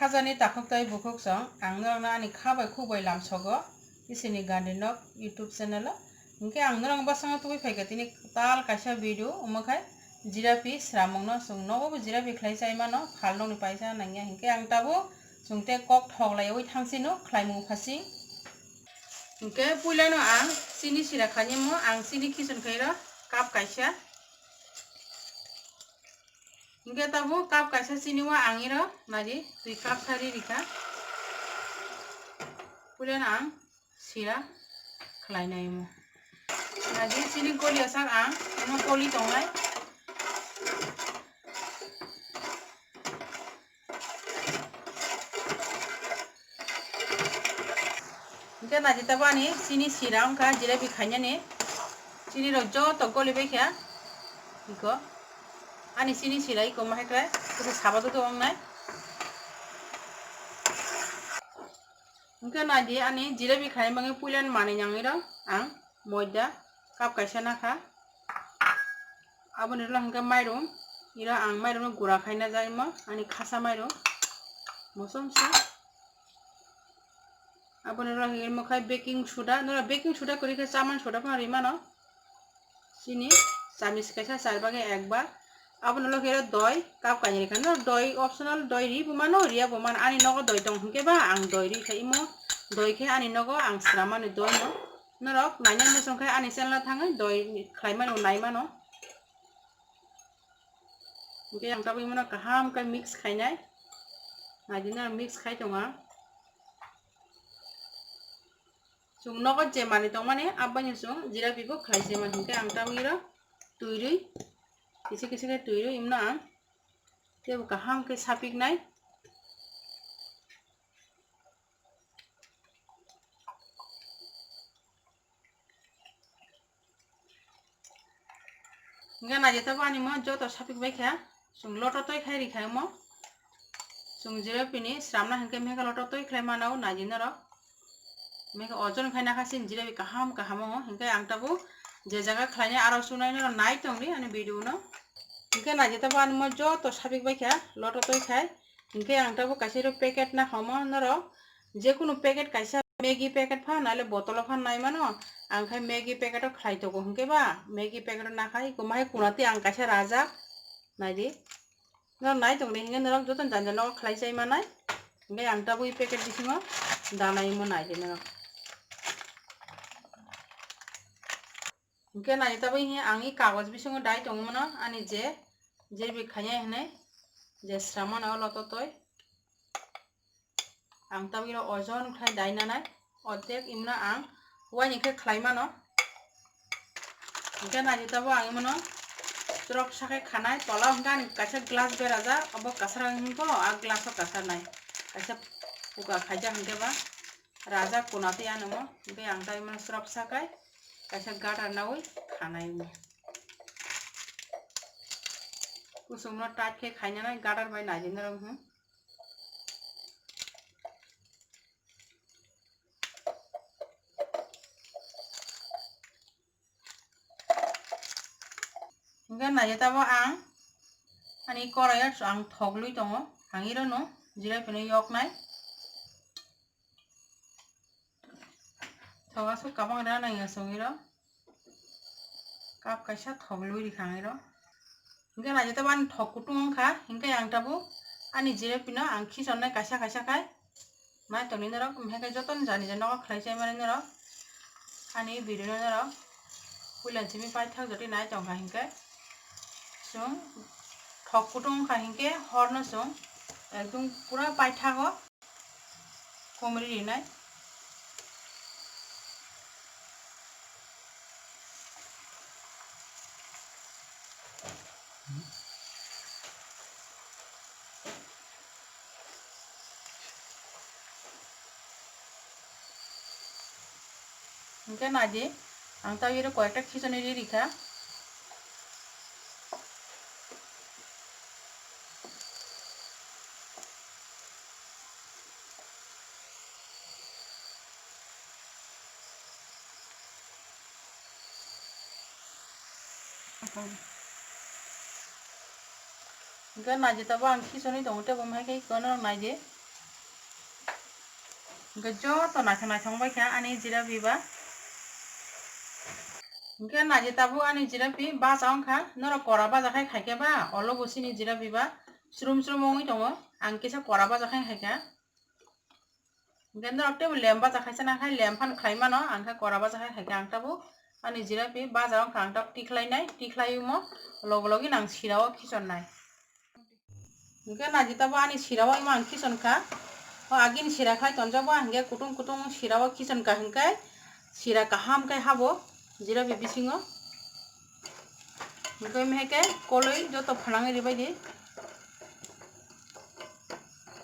खाजानि दाखोक्ताय बुखुकसं आंनो आंनि खाबाय खुबाय लामसगो इसोरनि गान्दिनक यूट्यूब चैनल इनके आंनो बासंग तुबे फैगतिनि ताल काisa वीडियो उमखाय जिरापि स्रामंनो संनो जिरापि खलाय जायमानो खालनोनि पाइसा नांगिया इनके आं ताबो संते कक थगलायवै थांसिनो खलायमु फासि इनके पुइलानो आं सिनि सिरा खानिमो आं सिनि किचन खैरो काप काisa इनके ताबो काप काisa सिनिवा आंगिरो नाजी 2 काप सारि रिखा पुइलानो आं सिरा खलायनायमो नाजी सिनि गलिया sak आं नो गलि दंनाय इनके नाजी ताबो आनी सिनि सिरा उनका जिरापि खाइनानि सिनि रज्जो तो गलि बैखा इको आनी सिनि सिरा इको माहायख्लाय कुछ साबादो तो अंगनाय इनके नाजी आनी जिरापि खाइ मांगे पुइलान माने नांगिरो आं मोयदा काप काisa नाखा अब निरला हंका माइरं इरा आं माइरं गुरा खाइना जायमा आनी खासा माइरं मसमसा अब निरला हिर मखाय बेकिंग सोडा नरा बेकिंग सोडा करी के चामन सोडा पण रिमानो सिनी चामिस काisa चारबागे एकबार अब निरला हिर दय काप कानि खानो दय ऑप्शनल दय रि बुमानो रिया बुमान आनी नगो दय दं हंके बा आं दय रि खाइमो दय खे आनी नगो आं स्रामानो दय नो नरक नाइना मोसंखाय आनी चेनला थाङो दय खाइमानो नाइमानो इनके आं ताबो इमनो काहाम का मिक्स खाइनाय नादिना मिक्स खाइ दंगा सुं नगद जे माने दं माने आबानि सुं जिरापिबो खाइसे मान हंके आं ताबो इरो तुइरुइ किसे किसे के तुइरुइ इमनो आं तेबो काहाम के सापिकनाय इनके नाजे ताबो आनी मो जो तो सापिक बैखा सुं लोटो तोय खाइ रिखाय मो सुं जिरापिनि स्रामना हंके मेगा लोटो तोय खाइ मानाव नाजिनो र मेगा ओजन खाइ नाखासिन जिरापि काहाम काहामो हंके आं ताबो जे जगह खाइने आरो सुनायनो नाय तंगरि आनी वीडियो न इनके नाजे ताबो आनी मो जो तो सापिक बैखा लोटो तोय खाइ इनके आं ताबो कासिरो पैकेट ना खामो नरो जे कुनु पैकेट काisa मैगी पैकेट फा नाले बोतल फा नाय मानो आं खाइ मैगी पैकेट खाइ तो हंके बा मैगी पैकेट ना खाइ को माहे कुनाति आं काisa राजा नायदि न नाय तंगरि हिंगे नरो जतन जानजानो खाइ जाय मानाय इनके आं ताबो इ पैकेट दिसिङो दानायमो नायदि नरो इनके नाय ताबो हि आंनि कागज बिसङो दाय दंमोन आनी जे बि खाइया हने जे श्रामन लतो तोय आं ताबो इरो ओजन खाइ दायना नाय अर्थेक इमना आं वाइनिखे खाइमानो इनके नाय ताबो आं इमनो ट्रक साखे खानाय तला हंका आनी काisa ग्लास बेराजा अब कासरा हंको आ ग्लास कासर नाय काisa पुका खाइजा हंके बा राजा कोनाति आनमो इनके आं ताबो इमनो ट्रक साखाय काisa गाटर नावै खानाय मो कुसुमनो टाट के खाइना नाय गाटर बाय नाजिनो रंग इनके नाजे ताबो आं आनी कराया आं थगलुइ दङ हांगिरो न जिरापिनो यकनाय थगासो काबां रा नाय संगिरो काप काisa थगलुइ रिखांगिरो इनके नाजे ताबो आनी थगकुटुं खा इनके आं ताबो आनी जिरापिनो आं खिसननाय काisa काisa खाय माय तंनि नरो मेहे जतन जानि जनो खाइ जाय माने नरो आनी वीडियो नरो पुइलान सिमि पाइ थाक जति नाय तंखा हिंके सुं थगकुटुं खा हिंके हरनो सुं एकदम पूरा पाइ थागो कोमरी रिनाय इनके नाजे आं ताबो इरो कयेकटा खिसनि रिखा इनके नाजे ताबो आं खिसनि दङ तेबो माहाय कोनो नायजे जो तो नाथां बायखा आनी जिरा बिबा Nke naji tabu ani jirapi baja ongkha noro kora baja khai khaike ba olo bosini jirapi ba srum ongui tongo ang kisa kora baja khai khaika nke noro tebul lem baja khaisa na khai lem phan khai mano ang kha kora baja khai khaika ang tabu ani jirapi baja ongkha ang tab tiklai nai tiklai mo logi nang sirao khison nai nke naji tabu ani sirao ima ang khison kha o agin sira khai tonjabo angge kutung sirao khison ka hingkai sira kaham kai habo jira bisingo ngkai mehke koloi joto phanangi ribaidi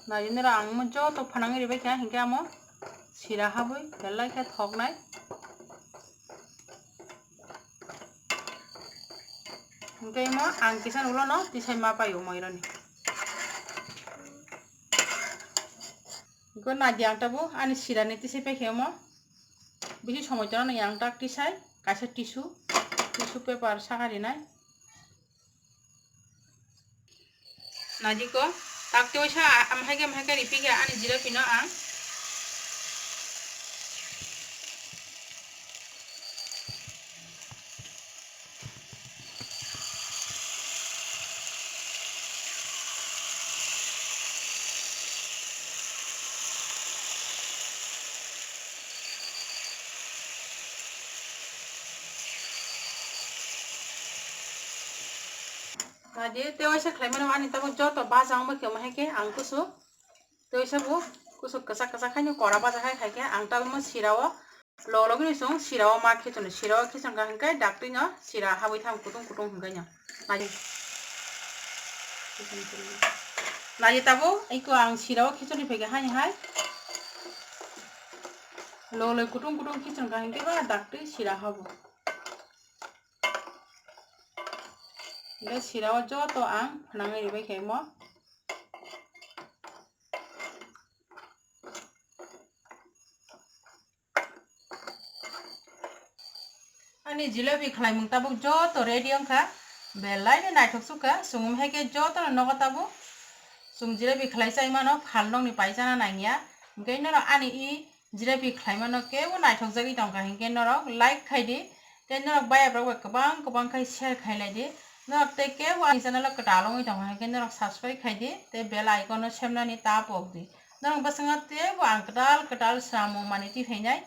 najinera angmo joto phanangi ribai kha hingke amo sira haboi belai kha thoknai ngkai mo ang kisan ulono tisai ma payo moironi ngko naji ang tabu ani sira ni tisai pai khemo bisi সময় জন্য yang tak tisai kaisa tisu paper sakari nai naji ko tak te oisa amhaike ripike ani jira pino ang Naji te oisa khlaimano ani tabu joto baja ongba ke mahike ang kusu te oisa bu kusu kasa khaino kora baja khai khaike ang tabu mo sirao logni song sirao ma khichon sirao khichon ka hingkai dakti no sira haboi tham kutung hingkai no naji tabu iko ang sirao khichoni phege hai loloi kutung khichon ka hingkai ba dakti sira habo Ini sirao joto ang phanangai ribai khaimo ani jilebi khlaimung tabu joto ready ongkha belai ni naithok suka sungum heke joto nogo tabu sung jilebi khlaisai mano phalnong ni paisana naingya ngkai noro ani I jilebi khlaimano kebo naithok jagui tongkha hingke noro like khaidi te noro baya brok kabang khai share khailai Nok te ke wa channel ko talong ito ha ken nok subscribe khaidi te bell icon semna ni tap okdi nang basanga te wa katal samung mani ti phainai